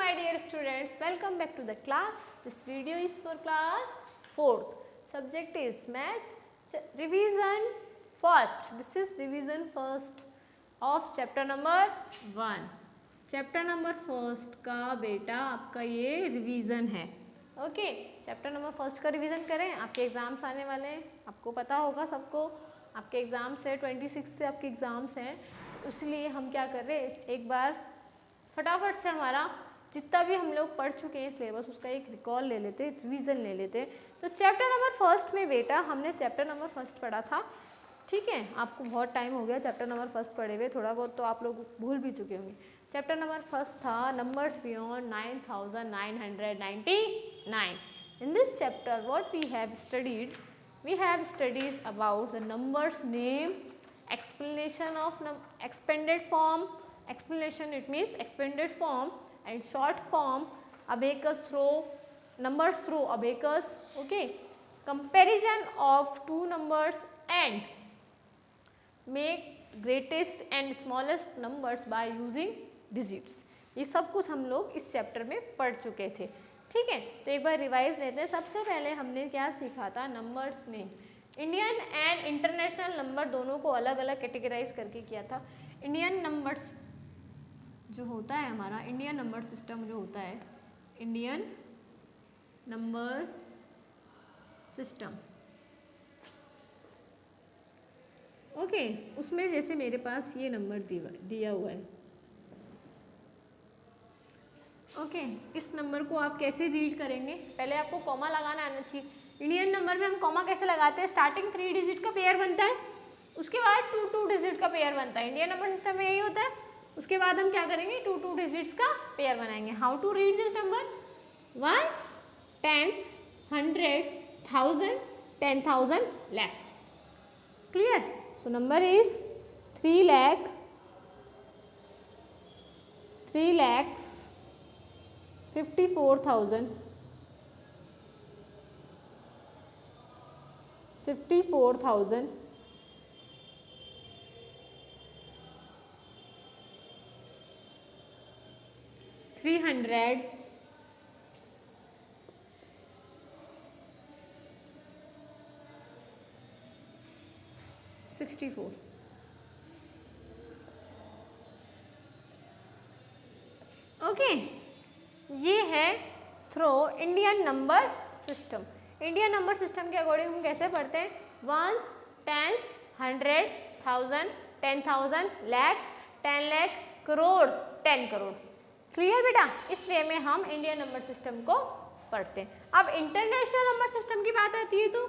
my dear students, welcome back to the class. This video is for class 4th. Subject is maths revision first. This is revision first of chapter number 1. Chapter number first का बेटा आपका ये revision है. Okay, chapter number first का revision करें. आपके exams आने वाले हैं, आपको पता होगा सबको. आपके एग्जाम्स है 26 से आपके एग्जाम्स हैं, इसलिए हम क्या कर रहे हैं, एक बार फटाफट से हमारा जितना भी हम लोग पढ़ चुके हैं सिलेबस उसका एक रिकॉल ले लेते, रिवीजन ले लेते. तो चैप्टर नंबर फर्स्ट में बेटा हमने चैप्टर नंबर फर्स्ट पढ़ा था. ठीक है, आपको बहुत टाइम हो गया चैप्टर नंबर फर्स्ट पढ़े हुए, थोड़ा बहुत तो आप लोग भूल भी चुके होंगे. चैप्टर नंबर फर्स्ट था numbers beyond 9999. In this chapter what we have studied about the numbers name, explanation of expanded form, explanation it means expanded form and short form, abacus through numbers through abacus. Okay, comparison of two numbers and make greatest and smallest numbers by using digits. ये सब कुछ हम लोग इस chapter में पढ़ चुके थे. ठीक है, तो एक बार रिवाइज लेते हैं. सबसे पहले हमने क्या सीखा था, numbers name. Indian and international number दोनों को अलग अलग कैटेगराइज करके किया था. इंडियन नंबर्स जो होता है हमारा, इंडियन नंबर सिस्टम जो होता है, इंडियन नंबर सिस्टम. ओके, उसमें जैसे मेरे पास ये नंबर दिया हुआ है. ओके, इस नंबर को आप कैसे रीड करेंगे, पहले आपको कॉमा लगाना आना चाहिए. इंडियन नंबर में हम कॉमा कैसे लगाते हैं, स्टार्टिंग 3 डिजिट का पेयर बनता है, उसके बाद 2 डिजिट का पेयर बनता है. इंडियन नंबर सिस्टम में यही होता है. उसके बाद हम क्या करेंगे, 2 डिजिट्स का पेयर बनाएंगे. How to read this number, ones, tens, 100, 1000, 10,000, lakh. Clear. So number is 3 lakhs 54,000 300 64. Okay, ये है through Indian number system. Indian number system के अकॉर्डिंग हम कैसे पढ़ते हैं, ones, tens, 100, 1000, 10,000, lakh, 10 lakh, crore, 10 crore. Clear बेटा. इस वे में हम इंडियन नंबर सिस्टम को पढ़ते हैं. अब इंटरनेशनल नंबर सिस्टम की बात आती है तो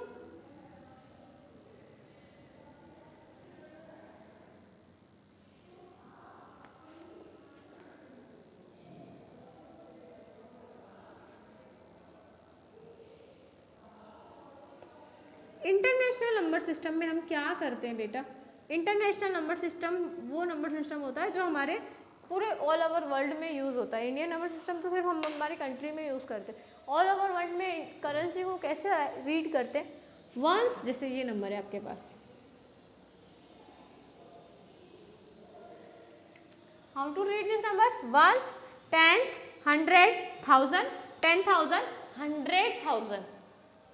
इंटरनेशनल नंबर सिस्टम में हम क्या करते हैं बेटा, इंटरनेशनल नंबर सिस्टम वो नंबर सिस्टम होता है जो हमारे पूरे ऑल ओवर वर्ल्ड में यूज़ होता है. इंडियन नंबर सिस्टम तो सिर्फ हम हमारी कंट्री में यूज़ करते हैं. ऑल ओवर वर्ल्ड में करेंसी को कैसे रीड करते हैं, वंस, जैसे ये नंबर है आपके पास, how to read this number, ones, tens, 100, 1000, 10,000, 100,000.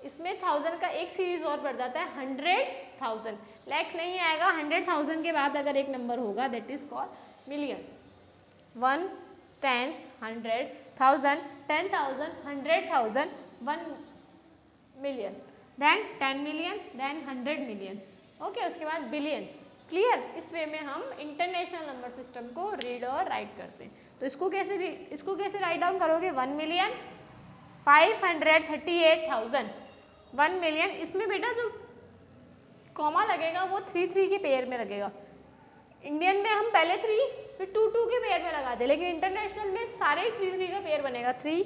इसमें 1000 का एक सीरीज और बढ़ जाता है, 100,000. लैख नहीं आएगा. 100,000 के बाद अगर एक नंबर होगा that is called million. 1, tens, 100, 1000, 10,000, 100,000, 1 million, then 10 million, then 100 million. Okay, उसके बाद बिलियन. क्लियर. इस वे में हम इंटरनेशनल नंबर सिस्टम को रीड और राइट करते हैं. तो इसको कैसे राइट डाउन करोगे, 1 मिलियन 538,000, 1 मिलियन. इसमें बेटा जो कॉमा लगेगा वो 3 के पेयर में लगेगा. इंडियन में हम पहले 3 फिर 2 के पेयर में लगाते हैं, लेकिन इंटरनेशनल में सारे 3 का पेयर बनेगा. 3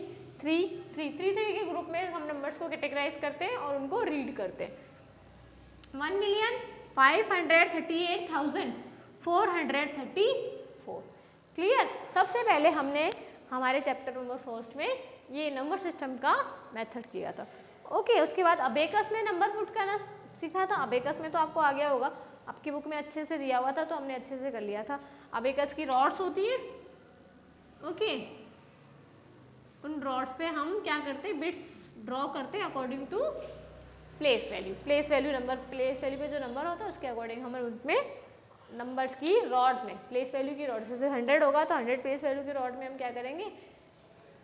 के ग्रुप में हम नंबर्स को कैटेगराइज करते हैं और उनको रीड करते हैं. 1,538,434. क्लियर. सबसे पहले हमने हमारे चैप्टर नंबर फर्स्ट में ये नंबर सिस्टम का मेथड किया था. ओके, उसके बाद अबेकस में नंबर पुट करना सीखा था. अबेकस में तो आपको आ गया होगा, आपकी बुक में अच्छे से दिया हुआ था तो हमने अच्छे से कर लिया था. अबेकस की रॉड्स होती है. ओके, उन रॉड्स पे हम क्या करते, बिट्स ड्रॉ करते according to place value. Place value number, place value पे जो नंबर होता है उसके अकॉर्डिंग हम उनमें नंबर्स की रॉड में, प्लेस वैल्यू की रॉड, जैसे 100 होगा तो 100 प्लेस वैल्यू की रॉड में हम क्या करेंगे,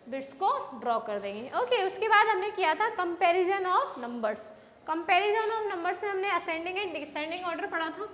बिट्स को ड्रॉ कर देंगे। ओके, उसके बाद हमने किया था comparison of numbers. Comparison of numbers में हमने असेंडिंग एंड डिसेंडिंग ऑर्डर पढ़ा था।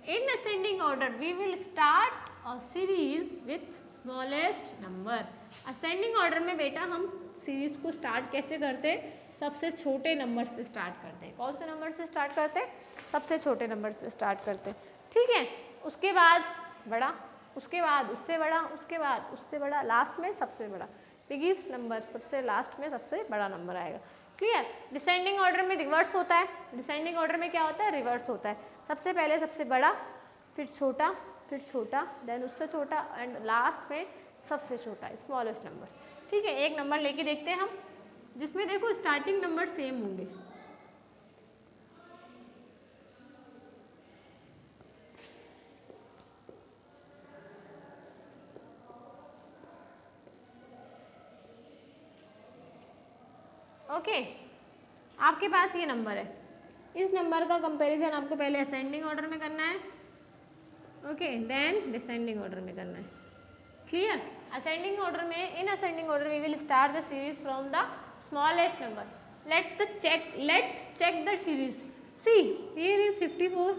In ascending order we will start a series with smallest number. Ascending order में बेटा हम सीरीज को स्टार्ट कैसे करते हैं, सबसे छोटे नंबर से स्टार्ट करते हैं। कौन से नंबर से स्टार्ट करते हैं, सबसे छोटे नंबर से स्टार्ट करते हैं, ठीक है। उसके बाद बड़ा, उसके बाद उससे बड़ा, उसके बाद उससे बड़ा, लास्ट में सबसे बड़ा, बिगेस्ट नंबर सबसे लास्ट में सबसे बड़ा नंबर आएगा। क्लियर। डिसेंडिंग ऑर्डर में रिवर्स होता है। डिसेंडिंग ऑर्डर में क्या होता है, रिवर्स होता है। सबसे पहले सबसे बड़ा, फिर छोटा, फिर छोटा, देन उससे छोटा एंड लास्ट में सबसे छोटा, स्मॉलेस्ट नंबर। ठीक है, एक नंबर लेके देखते हैं हम, जिसमें देखो स्टार्टिंग नंबर सेम होंगे। ओके, आपके पास ये नंबर है, इस नंबर का कंपैरिजन आपको पहले असेंडिंग ऑर्डर में करना है, ओके, देन डिसेंडिंग ऑर्डर में करना है। क्लियर। असेंडिंग ऑर्डर में, in ascending order we will start the series from the smallest number. Let check the series. See here is 54,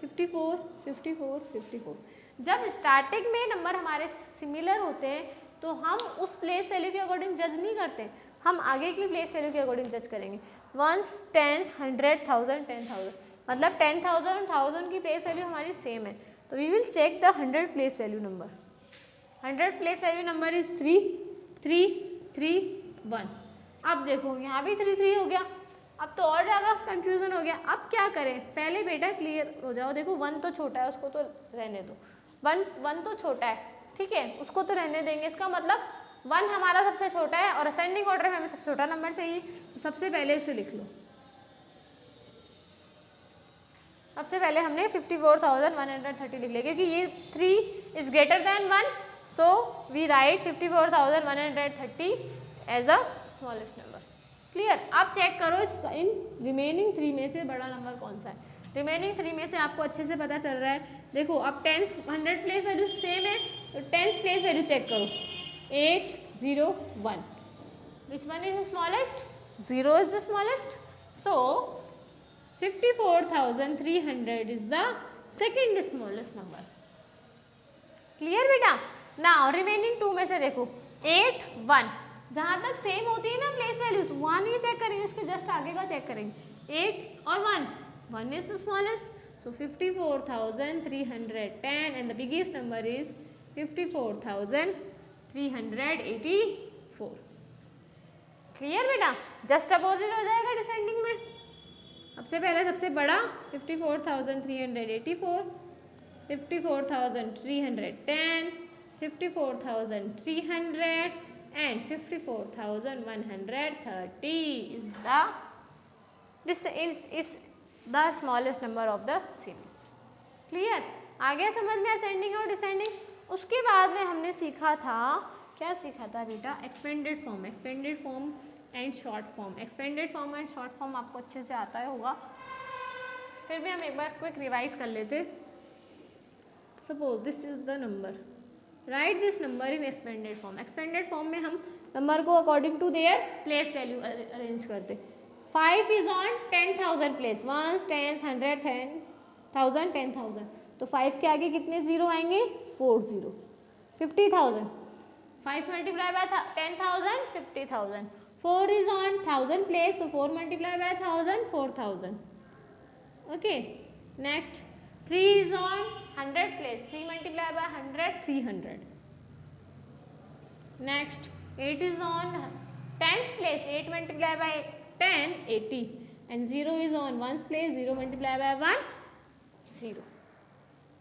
54, 54, 54। जब स्टार्टिंग में नंबर हमारे सिमिलर होते हैं तो हम उस प्लेस वैल्यू के अकॉर्डिंग जज नहीं करते, हम आगे की प्लेस वैल्यू के अकॉर्डिंग जज करेंगे। वंस, टेंस, 100, 1000, 10,000, मतलब 10,000 और 1000 की प्लेस वैल्यू हमारी सेम है, तो we will check the 100 place value number. 100 place value number is 3, 3, 3, 1। अब देखो यहाँ भी 3, 3 हो गया, अब तो और ज़्यादा कंफ्यूजन हो गया। अब क्या करें, पहले बेटा क्लियर हो जाओ। देखो 1 तो छोटा है, उसको तो रहने दो। 1 तो छोटा है, ठीक है, उसको तो रहने देंगे। इसका मतलब 1 हमारा सबसे छोटा है और असेंडिंग ऑर्डर में हमें सबसे छोटा नंबर चाहिए, तो सबसे पहले उसे लिख लो। सबसे पहले हमने 54,130 लिख लिया, क्योंकि ये 3 is greater than 1, so we write 54,130 as a smallest number. Clear. आप चेक करो इन रिमेनिंग 3 में से बड़ा नंबर कौन सा है। रिमेनिंग 3 में से आपको अच्छे से पता चल रहा है। देखो अब 100 प्लेस वैल्यू सेम है, तो 10 प्लेस वैल्यू चेक करो, 8, 0, 1। Which one is the smallest, 0 is the smallest, so 54,300 is the second smallest number. Clear बेटा। नाउ रिमेनिंग 2 में से देखो 8, 1, जहां तक सेम होती है ना प्लेस वैल्यूज, 1 ही चेक करेंगे, उसके जस्ट आगे का चेक करेंगे। 8 और 1 is the smallest, so 54,310 and the biggest number is 54,384। Clear बेटा। जस्ट अपोजिट हो जाएगा डिसेंडिंग में। सबसे पहले सबसे बड़ा 54,384, 54,310, 54,300 and 54,130 is the smallest number of the series. Clear. आगे समझ में असेंडिंग और डिसेंडिंग। उसके बाद में हमने सीखा था, क्या सीखा था बेटा, expanded form, expanded form and short form. Expanded form and short form आपको अच्छे से आता है होगा, फिर भी हम एक बार क्विक रिवाइज कर लेते। Suppose this is the number, write this number in expanded form. Expanded form में हम नंबर को according to their place value arrange करते। 5 इज ऑन 10,000 प्लेस, 1, 10, 100, 10,000, 10,000, तो 5 के आगे कितने जीरो आएंगे, 4 zero. 50,000, 5 multiply by 10,000, 50,000। 4 is on 1000 place, so 4 multiply by 1000, 4,000. Okay, next 3 is on 100 place, 3 multiply by 100, 300. Next 8 is on 10th place, 8 multiply by 10, 80. And 0 is on 1's place, 0 multiply by 1, 0.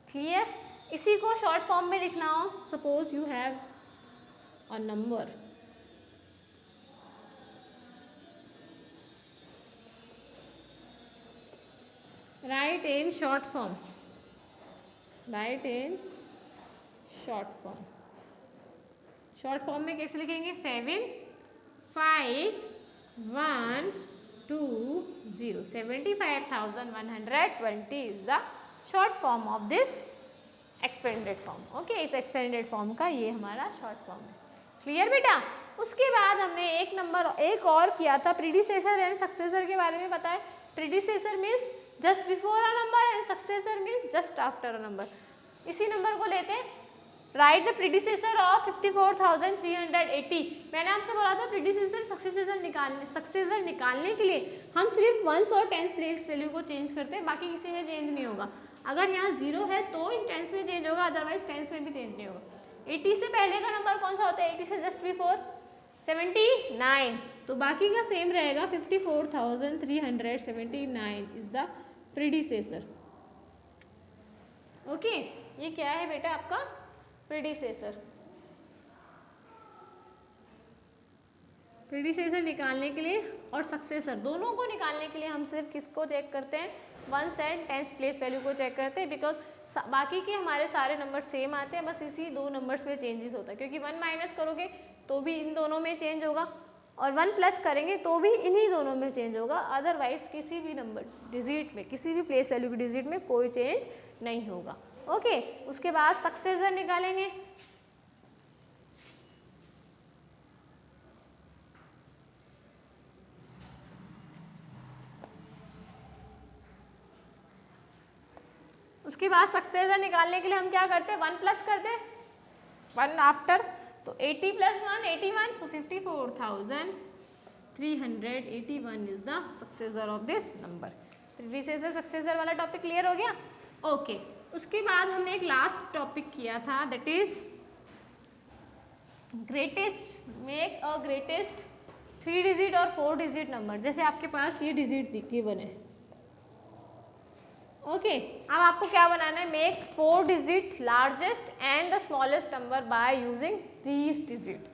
Clear? इसी को short form में लिखना हो, suppose you have a number, write in short form, write in short form। Short form में कैसे लिखेंगे, 7, 75,120 75,120 is the short form of this expanded form. Okay, इस expanded form का ये हमारा शॉर्ट फॉर्म है। क्लियर बेटा? उसके बाद हमने एक और किया था, प्रीडिसेसर एंड सक्सेसर के बारे में बताया। Predecessor means just before a number and successor means just after a number. इसी नंबर को लेते हैं, राइट द प्रीडिसेसर ऑफ 54,380। मैंने आपसे बोला था प्रीडिसेसर सक्सेसर निकालने के लिए हम सिर्फ वंस और टेंस प्लेस वैल्यू को चेंज करते हैं, बाकी किसी में चेंज नहीं होगा। अगर यहाँ 0 है तो ही टेंस में चेंज होगा, अदरवाइज टेंस में भी चेंज नहीं होगा। 80 से पहले का नंबर कौन सा होता है? 80 से जस्ट बिफोर 79, तो बाकी का सेम रहेगा। 54,379 इज द प्रीडिसेसर। ओके, ये क्या है बेटा आपका प्रीडिसेसर। प्रीडिसेसर निकालने के लिए और सक्सेसर दोनों को निकालने के लिए हम सिर्फ किसको चेक करते हैं? Ones and tens place value को चेक करते हैं, बिकॉज बाकी के हमारे सारे नंबर सेम आते हैं, बस इसी दो नंबर्स में चेंजेस होता है। क्योंकि 1 माइनस करोगे तो भी इन दोनों में चेंज होगा और 1 प्लस करेंगे तो भी इन्हीं दोनों में चेंज होगा, अदरवाइज किसी भी नंबर डिजिट में, किसी भी प्लेस वैल्यू की डिजिट में कोई चेंज नहीं होगा। ओके, उसके बाद सक्सेसर निकालेंगे। उसके बाद सक्सेसर निकालने के लिए हम क्या करते हैं? 1 प्लस करते हैं, 1 आफ्टर, तो 80 plus 1 81, so 54,381 is the successor of this number. Predecessor successor वाला टॉपिक क्लियर हो गया? ओके, उसके बाद हमने एक लास्ट टॉपिक किया था, that is greatest, make a greatest 3 digit और 4 डिजिट नंबर। जैसे आपके पास ये डिजिट गिवन है, ओके, अब आपको क्या बनाना है? Make 4 digit largest and the smallest number by using these digit.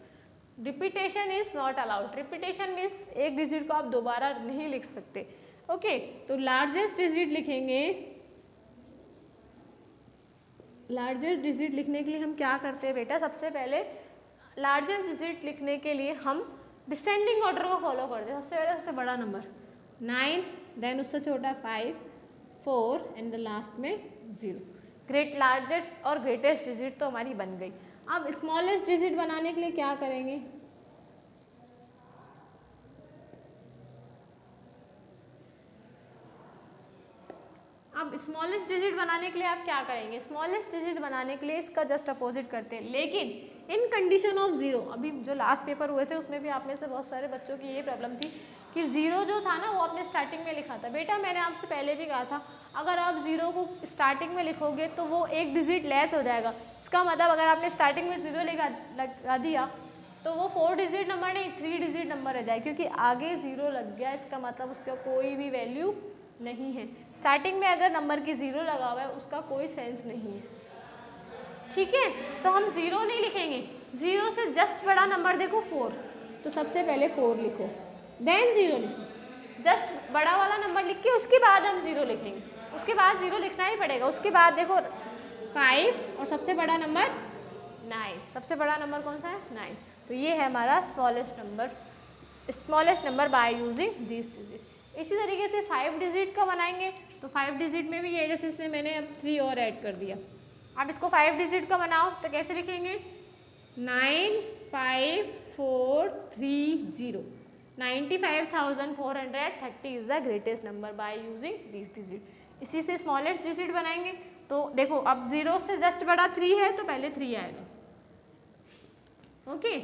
Repetition is not allowed. Repetition means एक डिजिट को आप दोबारा नहीं लिख सकते। ओके, तो लार्जेस्ट डिजिट लिखेंगे। लार्जेस्ट डिजिट लिखने के लिए हम क्या करते हैं बेटा? सबसे पहले लार्जेस्ट डिजिट लिखने के लिए हम डिसेंडिंग ऑर्डर को फॉलो करते हैं। सबसे पहले सबसे बड़ा नंबर 9, देन उससे छोटा 5, 4 एंड द लास्ट में 0। ग्रेट लार्जेस्ट और ग्रेटेस्ट डिजिट तो हमारी बन गई। अब स्मॉलेस्ट डिजिट बनाने के लिए क्या करेंगे? अब स्मॉलेस्ट डिजिट बनाने के लिए आप क्या करेंगे? स्मॉलेस्ट डिजिट बनाने के लिए इसका जस्ट अपोजिट करते हैं, लेकिन इन कंडीशन ऑफ 0। अभी जो लास्ट पेपर हुए थे उसमें भी आप में से बहुत सारे बच्चों की ये प्रॉब्लम थी कि 0 जो था ना वो आपने स्टार्टिंग में लिखा था। बेटा मैंने आपसे पहले भी कहा था, अगर आप 0 को स्टार्टिंग में लिखोगे तो वो एक डिजिट लेस हो जाएगा। इसका मतलब अगर आपने स्टार्टिंग में 0 लगा दिया तो वो 4 डिजिट नंबर नहीं 3 डिजिट नंबर रह जाए, क्योंकि आगे 0 लग गया, इसका मतलब उसका कोई भी वैल्यू नहीं है। स्टार्टिंग में अगर नंबर की 0 लगा हुआ है उसका कोई सेंस नहीं है। ठीक है, तो हम 0 नहीं लिखेंगे, 0 से जस्ट बड़ा नंबर देखो 4, तो सबसे पहले 4 लिखो, देन 0 लिखो, जस्ट बड़ा वाला नंबर लिख के उसके बाद हम 0 लिखेंगे। उसके बाद 0 लिखना ही पड़ेगा। उसके बाद देखो 5 और सबसे बड़ा नंबर 9। सबसे बड़ा नंबर कौन सा है? 9। तो ये है हमारा smallest number by using this digit. इसी तरीके से 5 डिजिट का बनाएंगे, तो 5 डिजिट में भी ये, जैसे इसमें मैंने अब 3 और ऐड कर दिया। अब इसको 5 डिजिट का बनाओ तो कैसे लिखेंगे? 95430। 95,430 is the greatest number by using this digit. इसी से स्मॉलेस्ट डिजिट बनाएंगे, तो देखो अब 0 से जस्ट बड़ा 3 है तो पहले 3 आएगा। ओके,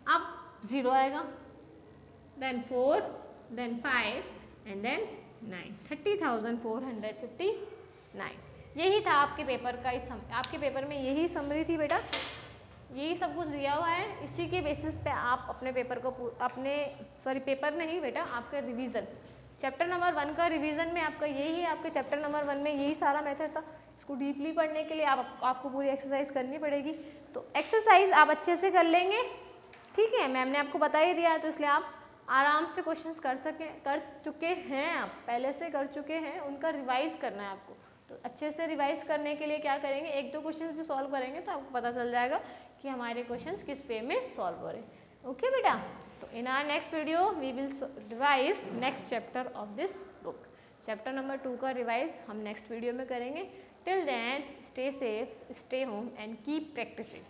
अब 0 आएगा, देन 4, देन 5 एंड देन 9। 30,459। यही था आपके पेपर का, आपके पेपर में यही समरी थी बेटा, यही सब कुछ दिया हुआ है। इसी के बेसिस पे आप अपने पेपर को पेपर नहीं बेटा, आपका रिवीजन चैप्टर नंबर 1 का रिवीजन में आपका यही है। आपके चैप्टर नंबर 1 में यही सारा मेथड था। इसको डीपली पढ़ने के लिए आपको पूरी एक्सरसाइज करनी पड़ेगी। तो एक्सरसाइज आप अच्छे से कर लेंगे, ठीक है। मैम ने आपको बता ही दिया है, तो इसलिए आप आराम से क्वेश्चंस कर चुके हैं, आप पहले से कर चुके हैं, उनका रिवाइज करना है आपको। तो अच्छे से रिवाइज करने के लिए क्या करेंगे, 1-2 क्वेश्चंस भी सॉल्व करेंगे तो आपको पता चल जाएगा कि हमारे क्वेश्चंस किस वे में सॉल्व हो रहे हैं। ओके बेटा, तो in our next video we will revise next chapter of this book. Chapter number 2 का रिवाइज हम नेक्स्ट वीडियो में करेंगे। Till then stay safe, stay home and keep practising.